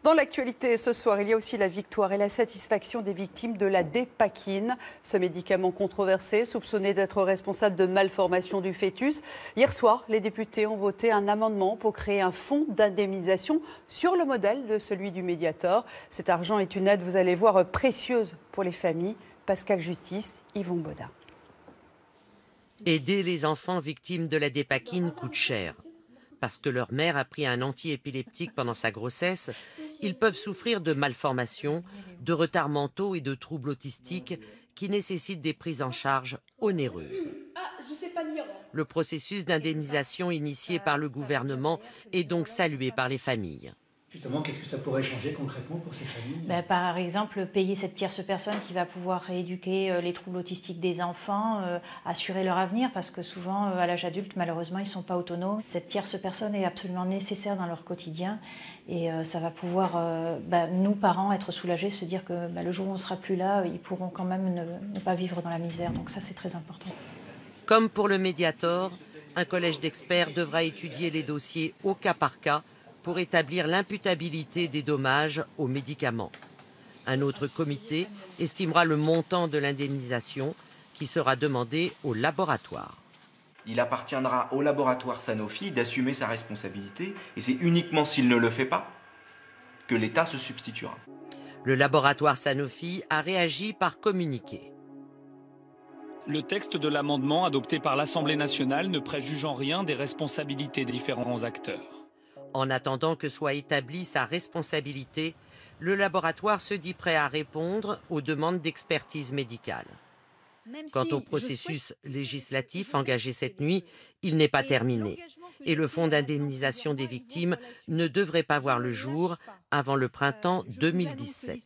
Dans l'actualité ce soir, il y a aussi la victoire et la satisfaction des victimes de la dépakine. Ce médicament controversé, soupçonné d'être responsable de malformation du fœtus. Hier soir, les députés ont voté un amendement pour créer un fonds d'indemnisation sur le modèle de celui du Mediator. Cet argent est une aide, vous allez voir, précieuse pour les familles. Pascal Justice, Yvon Baudin. Aider les enfants victimes de la dépakine coûte cher. Parce que leur mère a pris un antiépileptique pendant sa grossesse, ils peuvent souffrir de malformations, de retards mentaux et de troubles autistiques qui nécessitent des prises en charge onéreuses. Le processus d'indemnisation initié par le gouvernement est donc salué par les familles. Justement, qu'est-ce que ça pourrait changer concrètement pour ces familles? Par exemple, payer cette tierce personne qui va pouvoir rééduquer les troubles autistiques des enfants, assurer leur avenir, parce que souvent, à l'âge adulte, malheureusement, ils ne sont pas autonomes. Cette tierce personne est absolument nécessaire dans leur quotidien et ça va pouvoir, nous, parents, être soulagés, se dire que le jour où on ne sera plus là, ils pourront quand même ne pas vivre dans la misère. Donc ça, c'est très important. Comme pour le Mediator, un collège d'experts devra étudier les dossiers au cas par cas pour établir l'imputabilité des dommages aux médicaments. Un autre comité estimera le montant de l'indemnisation qui sera demandé au laboratoire. Il appartiendra au laboratoire Sanofi d'assumer sa responsabilité et c'est uniquement s'il ne le fait pas que l'État se substituera. Le laboratoire Sanofi a réagi par communiqué. Le texte de l'amendement adopté par l'Assemblée nationale ne préjuge en rien des responsabilités des différents acteurs. En attendant que soit établie sa responsabilité, le laboratoire se dit prêt à répondre aux demandes d'expertise médicale. Quant au processus législatif engagé cette nuit, il n'est pas terminé. Et le fonds d'indemnisation des victimes ne devrait pas voir le jour avant le printemps 2017.